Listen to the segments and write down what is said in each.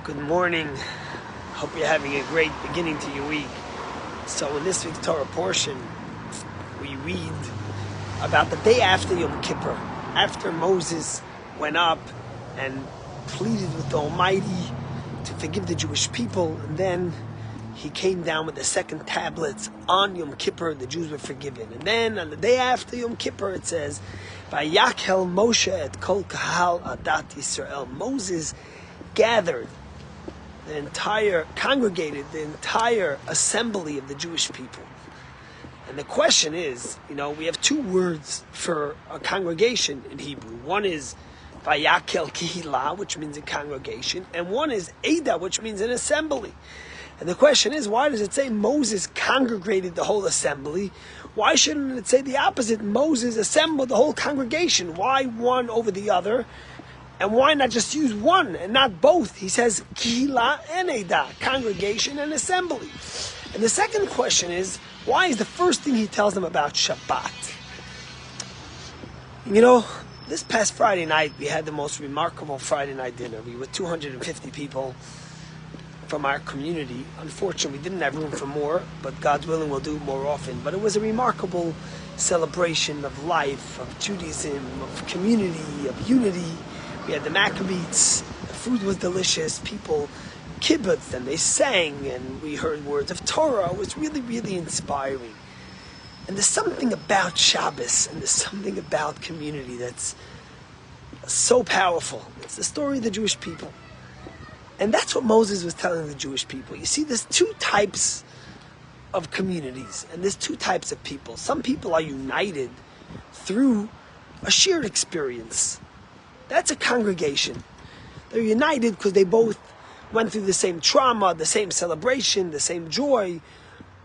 Good morning. Hope you're having a great beginning to your week. So in this week's Torah portion, we read about the day after Yom Kippur, after Moses went up and pleaded with the Almighty to forgive the Jewish people, and then he came down with the second tablets on Yom Kippur. The Jews were forgiven. And then on the day after Yom Kippur, it says, "Vayakel Moshe et kol kahal adat Yisrael." Moses gathered congregated the entire assembly of the Jewish people. And the question is, we have two words for a congregation in Hebrew. One is Vayakel Kihila, which means a congregation, and one is Eda, which means an assembly. And the question is, why does it say Moses congregated the whole assembly? Why shouldn't it say the opposite? Moses assembled the whole congregation. Why one over the other? And why not just use one and not both? He says Kihila and Eda, congregation and assembly. And the second question is, why is the first thing he tells them about Shabbat? This past Friday night, we had the most remarkable Friday night dinner. We were 250 people from our community. Unfortunately, we didn't have room for more, but God's willing, we'll do it more often. But it was a remarkable celebration of life, of Judaism, of community, of unity. We had the Maccabees, the food was delicious, people kibbutzed and they sang, and we heard words of Torah. It was really, really inspiring. And there's something about Shabbos, and there's something about community that's so powerful. It's the story of the Jewish people. And that's what Moses was telling the Jewish people. You see, there's two types of communities, and there's two types of people. Some people are united through a shared experience. That's a congregation. They're united because they both went through the same trauma, the same celebration, the same joy,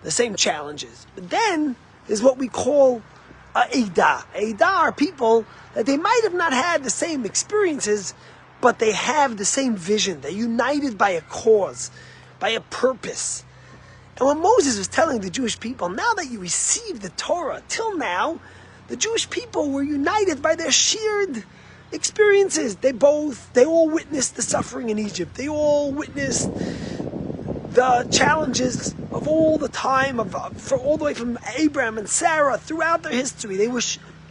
the same challenges. But then there's what we call a Eidah. Eidah are people that they might have not had the same experiences, but they have the same vision. They're united by a cause, by a purpose. And when Moses was telling the Jewish people, now that you received the Torah, till now, the Jewish people were united by their shared experiences. They all witnessed the suffering in Egypt. They all witnessed the challenges of all the time, all the way from Abraham and Sarah throughout their history. They were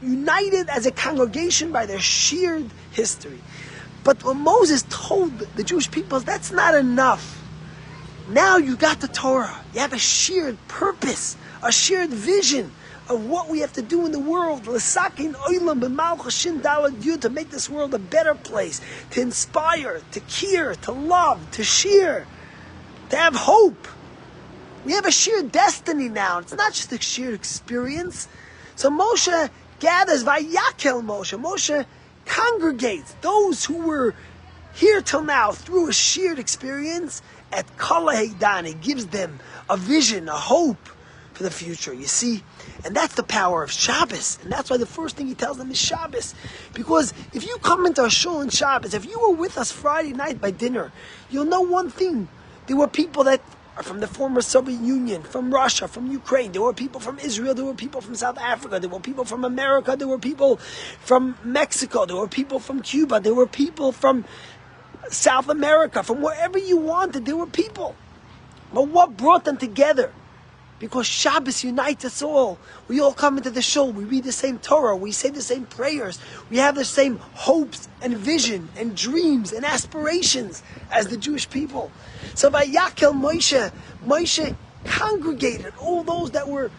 united as a congregation by their shared history. But when Moses told the Jewish people, that's not enough. Now you got the Torah. You have a shared purpose, a shared vision of what we have to do in the world, to make this world a better place, to inspire, to care, to love, to share, to have hope. We have a shared destiny now. It's not just a shared experience. So Moshe gathers, Vayakel Moshe. Moshe congregates those who were here till now through a shared experience at Kol HaEdah. He gives them a vision, a hope for the future, you see. And that's the power of Shabbos. And that's why the first thing he tells them is Shabbos. Because if you come into our shul on Shabbos, if you were with us Friday night by dinner, you'll know one thing. There were people that are from the former Soviet Union, from Russia, from Ukraine. There were people from Israel. There were people from South Africa. There were people from America. There were people from Mexico. There were people from Cuba. There were people from South America. From wherever you wanted, there were people. But what brought them together? Because Shabbos unites us all. We all come into the shul. We read the same Torah. We say the same prayers. We have the same hopes and vision and dreams and aspirations as the Jewish people. So by Yakel Moshe congregated all those that were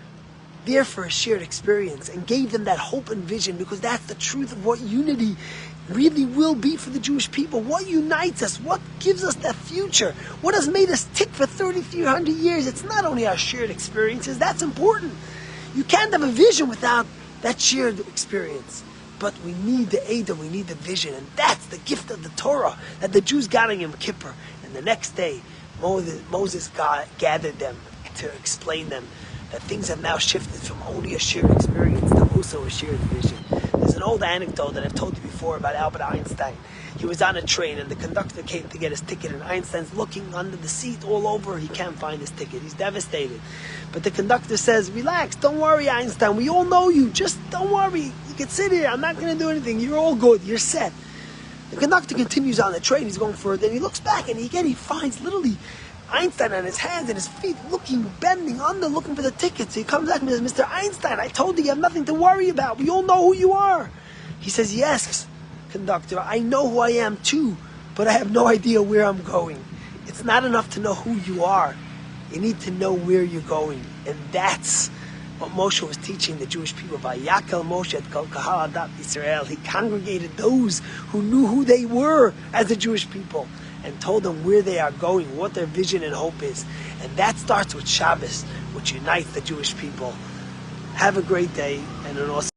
there for a shared experience and gave them that hope and vision, because that's the truth of what unity really will be for the Jewish people. What unites us? What gives us that future? What has made us tick for 3,300 years? It's not only our shared experiences. That's important. You can't have a vision without that shared experience. But we need the Eidah, we need the vision. And that's the gift of the Torah that the Jews got on Yom Kippur. And the next day, Moses gathered them to explain them that things have now shifted from only a shared experience to also a shared vision. There's an old anecdote that I've told you before about Albert Einstein. He was on a train and the conductor came to get his ticket, and Einstein's looking under the seat all over. He can't find his ticket. He's devastated. But the conductor says, "Relax, don't worry, Einstein. We all know you. Just don't worry. You can sit here. I'm not going to do anything. You're all good. You're set." The conductor continues on the train. He's going further, and he looks back, and he finds literally Einstein on his hands and his feet, bending under, looking for the tickets. He comes back and says, "Mr. Einstein, I told you have nothing to worry about. We all know who you are." He says, "Yes, conductor, I know who I am too, but I have no idea where I'm going. It's not enough to know who you are. You need to know where you're going." And that's what Moshe was teaching the Jewish people. Vayakel Moshe et kol kahal adat Yisrael. He congregated those who knew who they were as the Jewish people and told them where they are going, what their vision and hope is. And that starts with Shabbos, which unites the Jewish people. Have a great day and an awesome